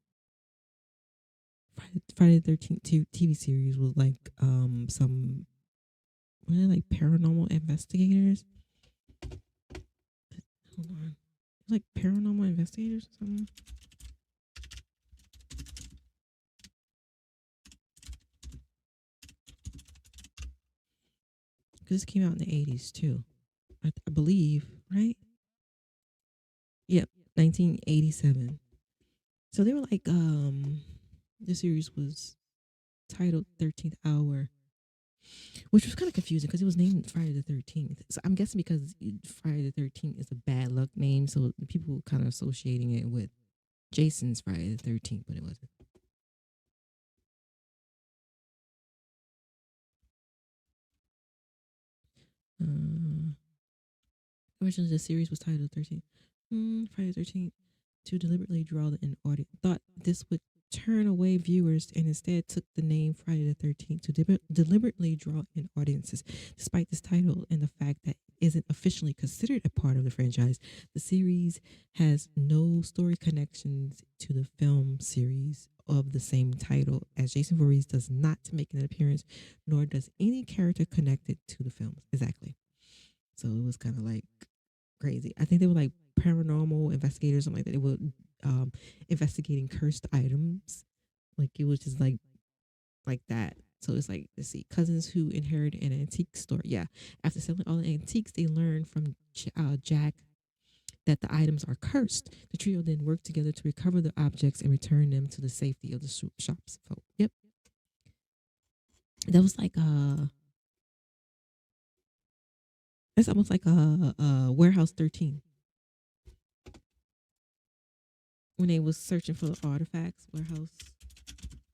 Friday the 13th TV series was like some were they like paranormal investigators? Hold on. Like paranormal investigators or something. Because this came out in the 80s too. I believe, right? Yep, 1987. So they were like, the series was titled 13th Hour, which was kind of confusing because it was named Friday the 13th. So I'm guessing because Friday the 13th is a bad luck name, so the people kind of associating it with Jason's Friday the 13th, but it wasn't. Originally, the series was titled 13th. Friday the 13th to deliberately draw an audience. Thought this would turn away viewers and instead took the name Friday the 13th to deliberately draw in audiences. Despite this title and the fact that it isn't officially considered a part of the franchise, the series has no story connections to the film series of the same title, as Jason Voorhees does not make an appearance, nor does any character connected to the films. Exactly. So it was kind of like crazy. I think they were like paranormal investigators, something like that. They were investigating cursed items. Like it was just like that. So it's like, let's see, cousins who inherit an antique store. Yeah. After selling all the antiques, they learn from Jack that the items are cursed. The trio then work together to recover the objects and return them to the safety of the shops. So, yep. That was like it's almost like a Warehouse 13. When they was searching for the artifacts, Warehouse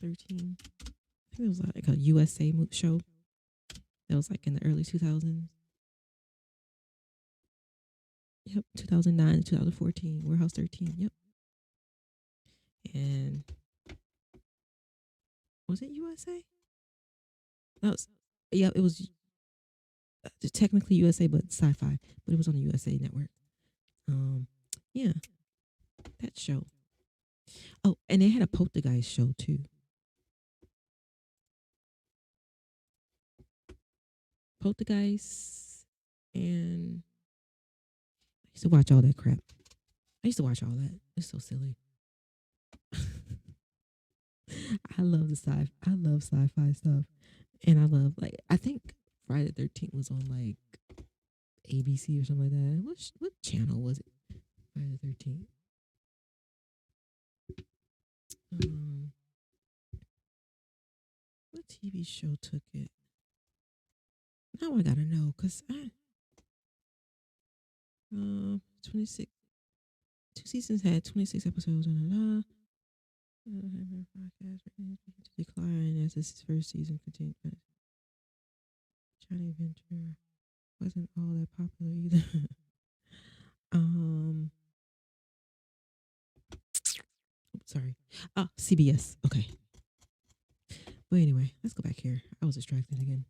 13. I think it was like a USA show. That was like in the early 2000s. Yep, 2009 to 2014, Warehouse 13. Yep. And was it USA? That was, yeah, it was technically USA, but sci-fi. But it was on the USA Network. Yeah, that show. Oh, and they had a Poltergeist show too. Poltergeist, and I used to watch all that crap. I used to watch all that. It's so silly. I love sci-fi stuff, and I love I think Friday the 13th was on like ABC or something like that. What channel was it? Friday the 13th. What TV show took it? Now I gotta know, cause 26. 2 seasons had 26 episodes on podcast to decline as this first season continued. Johnny Venture wasn't all that popular either. Sorry. CBS. Okay. But anyway, let's go back here. I was distracted again.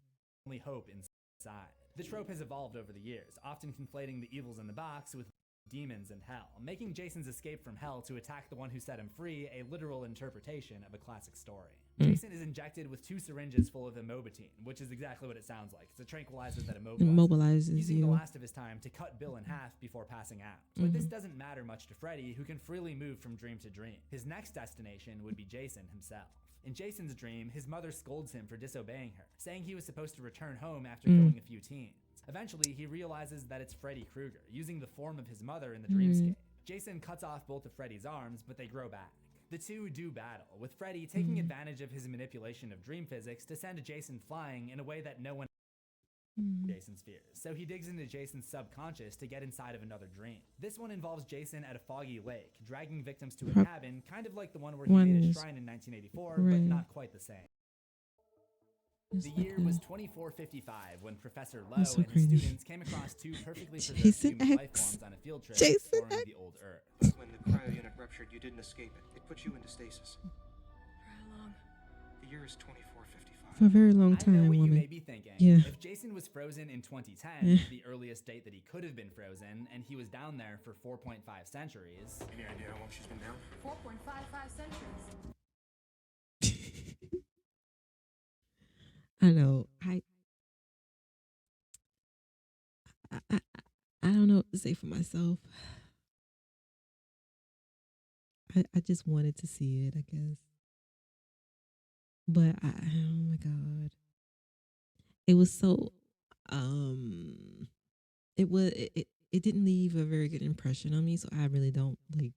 Only hope inside. The trope has evolved over the years, often conflating the evils in the box with demons and hell, making Jason's escape from hell to attack the one who set him free a literal interpretation of a classic story. Jason is injected with 2 syringes full of immobatine, which is exactly what it sounds like. It's a tranquilizer that immobilizes using you. The last of his time to cut Bill in half before passing out. But this doesn't matter much to Freddy, who can freely move from dream to dream. His next destination would be Jason himself. In Jason's dream, his mother scolds him for disobeying her, saying he was supposed to return home after killing a few teens. Eventually, he realizes that it's Freddy Krueger, using the form of his mother in the dreamscape. Jason cuts off both of Freddy's arms, but they grow back. The two do battle, with Freddy taking advantage of his manipulation of dream physics to send Jason flying in a way that no one Jason's fears. So he digs into Jason's subconscious to get inside of another dream. This one involves Jason at a foggy lake, dragging victims to a cabin, kind of like the one where he made a shrine in 1984, but not quite the same. The year was 2455 when Professor Lowe and his students came across 2 perfectly preserved human life forms on a field trip exploring the old Earth. When the cryo unit ruptured, you didn't escape it. It put you into stasis. For how long? The year is 2455. For a very long time, I know what woman. you may be thinking. Yeah. If Jason was frozen in 2010, the earliest date that he could have been frozen, and he was down there for 4.5 centuries. Any idea how long she's been down? 4.55 centuries. I know. I I don't know what to say for myself. I just wanted to see it, I guess. But oh my god, it was so um, it didn't leave a very good impression on me. So I really don't like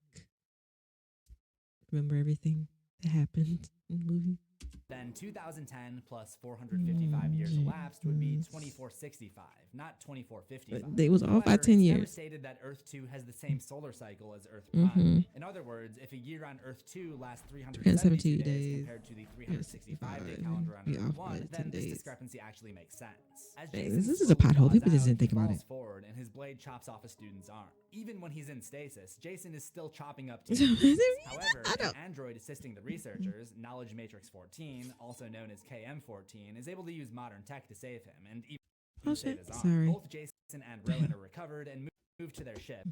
remember everything that happened in the movie. Then 2010 plus 455 years elapsed would be 2465, not 2455. They was off by However, 10 it's never years. stated that Earth 2 has the same solar cycle as Earth Prime. In other words, if a year on Earth 2 lasts 372 days compared to the 365-day calendar on Earth 1, then this discrepancy actually makes sense. As This is a pothole. People just didn't think about it. Forward and his blade chops off a student's arm. Even when he's in stasis, Jason is still chopping up teams. However, an android assisting the researchers, Knowledge Matrix 14, also known as KM14, is able to use modern tech to save him and even save his arm. Sorry. Both Jason and Rowan are recovered and moved to their ship,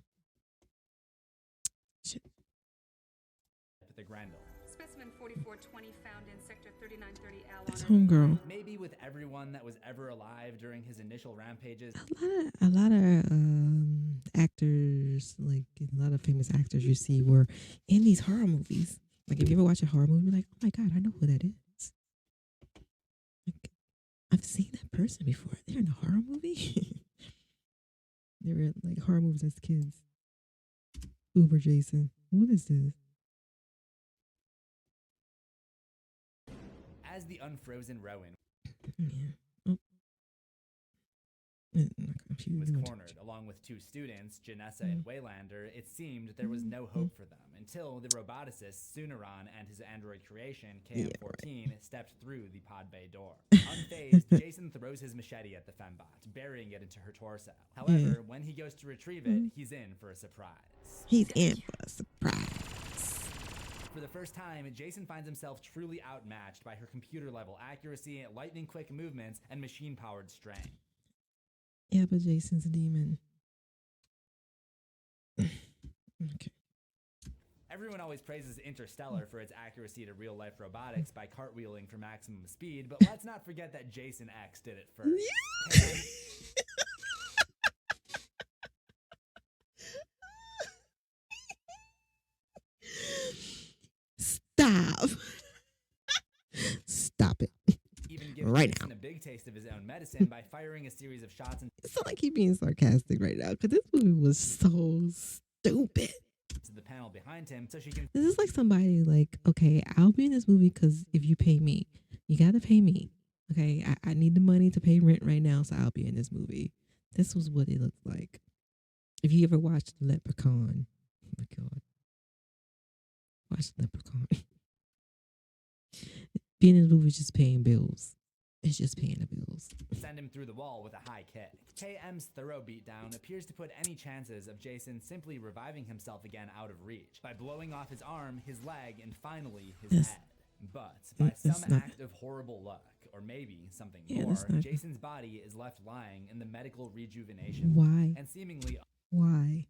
the Grendel. Specimen 4420 found in sector 3930L. It's homegirl. Maybe with everyone that was ever alive during his initial rampages. A lot of actors, like a lot of famous actors you see were in these horror movies. Like if you ever watch a horror movie, you're like, oh my god, I know who that is. Like I've seen that person before. They're in a horror movie. They were like horror movies as kids. Uber Jason. What is this? As the unfrozen Rowan Yeah. was cornered along with two students, Janessa and Waylander, it seemed there was no hope for them until the roboticist Sunaran and his android creation, KM14, stepped through the pod bay door. Unfazed, Jason throws his machete at the fembot, burying it into her torso. However, when he goes to retrieve it, he's in for a surprise. He's in for a surprise. For the first time, Jason finds himself truly outmatched by her computer-level accuracy, lightning-quick movements, and machine-powered strength. Yeah, but Jason's a demon. Okay. Everyone always praises Interstellar for its accuracy to real-life robotics by cartwheeling for maximum speed, but let's not forget that Jason X did it first. Stop. Stop it. Even giving Right Jason now. a big taste of his own medicine by firing a series of shots into It's not like he's being sarcastic right now because this movie was so stupid. the panel behind him so she can This is like somebody like, okay, I'll be in this movie because if you pay me, you got to pay me. Okay, I need the money to pay rent right now, so I'll be in this movie. This was what it looked like. If you ever watched Leprechaun, oh my God. Watch Leprechaun. Being in this movie is just paying bills. It's just paying the bills. send him through the wall with a high kick. KM's thorough beatdown appears to put any chances of Jason simply reviving himself again out of reach by blowing off his arm, his leg, and finally his head. But by some act of horrible luck, or maybe something more, Jason's body is left lying in the medical rejuvenation. Why? And seemingly Why?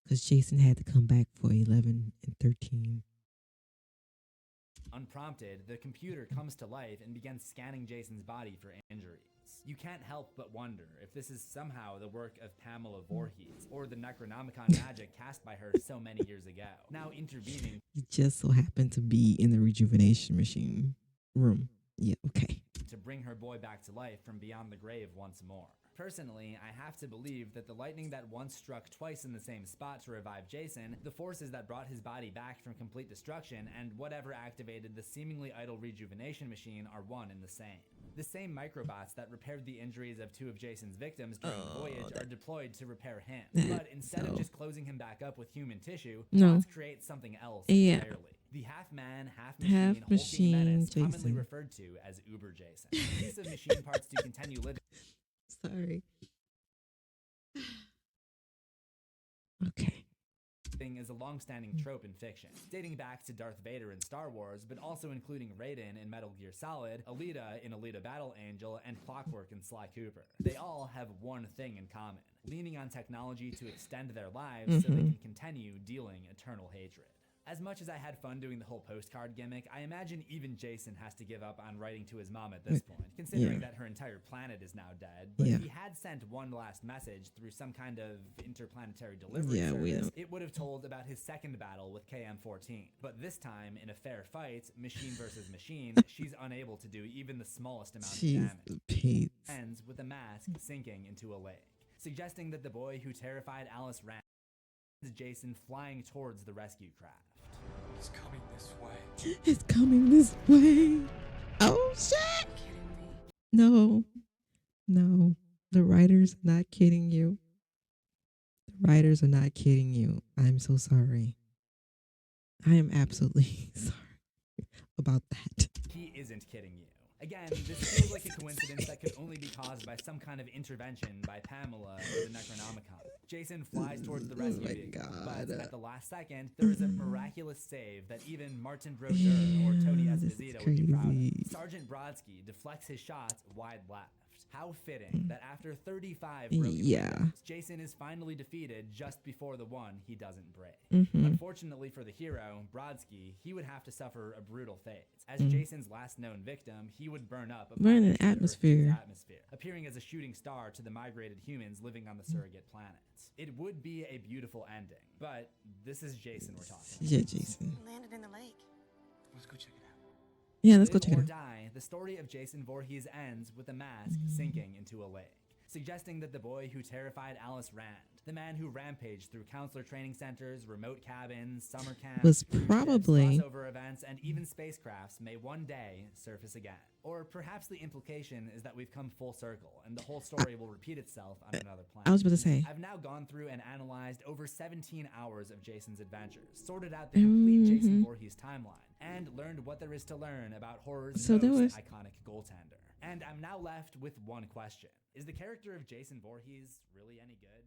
Because Jason had to come back for 11 and 13. unprompted, the computer comes to life and begins scanning Jason's body for injuries. You can't help but wonder if this is somehow the work of Pamela Voorhees, or the Necronomicon magic cast by her so many years ago, now intervening. He just so happened to be in the rejuvenation machine room. Yeah, okay. To bring her boy back to life from beyond the grave once more. Personally, I have to believe that the lightning that once struck twice in the same spot to revive Jason, the forces that brought his body back from complete destruction, and whatever activated the seemingly idle rejuvenation machine are one and the same. The same microbots that repaired the injuries of two of Jason's victims during the voyage are deployed to repair him. But instead of just closing him back up with human tissue, bots create something else entirely. The half-man, half-machine, hulking menace commonly referred to as Uber Jason. A piece of machine parts to continue living. Sorry. Okay. Is a long-standing trope in fiction, dating back to Darth Vader in Star Wars, but also including Raiden in Metal Gear Solid, Alita in Alita Battle Angel, and Clockwork in Sly Cooper. They all have one thing in common: leaning on technology to extend their lives so they can continue dealing eternal hatred. As much as I had fun doing the whole postcard gimmick, I imagine even Jason has to give up on writing to his mom at this point, considering that her entire planet is now dead. But if he had sent one last message through some kind of interplanetary delivery service, it would have told about his second battle with KM-14. But this time, in a fair fight, machine versus machine, she's unable to do even the smallest amount of damage. Ends with a mask sinking into a lake, suggesting that the boy who terrified Alice ran Jason flying towards the rescue craft. It's coming this way. It's coming this way. Oh shit! No. The writers are not kidding you. The writers are not kidding you. I'm so sorry. I am absolutely sorry about that. He isn't kidding you. Again, this feels like a coincidence that could only be caused by some kind of intervention by Pamela or the Necronomicon. Jason flies towards the rescue vehicle, but at the last second, there is a miraculous save that even Martin Brodeur or Tony Esposito would be proud of. Sergeant Brodsky deflects his shots wide left. How fitting that after 35 broken windows, Jason is finally defeated just before the one he doesn't break. Unfortunately for the hero, Brodsky, he would have to suffer a brutal fate. As Jason's last known victim, he would burn up in the atmosphere, appearing as a shooting star to the migrated humans living on the surrogate planets. It would be a beautiful ending, but this is Jason we're talking about. Yeah, Jason. Landed in the lake. Let's go check it out. Yeah, let's go check it out. Die, the story of Jason Voorhees ends with a mask sinking into a lake, suggesting that the boy who terrified Alice Rand, the man who rampaged through counselor training centers, remote cabins, summer camps, was probably crossover events, and even spacecrafts may one day surface again. Or perhaps the implication is that we've come full circle, and the whole story will repeat itself on another planet. I was about to say. I've now gone through and analyzed over 17 hours of Jason's adventures, sorted out the complete Jason Voorhees timeline, and learned what there is to learn about horror's most iconic goaltender. And I'm now left with one question. Is the character of Jason Voorhees really any good?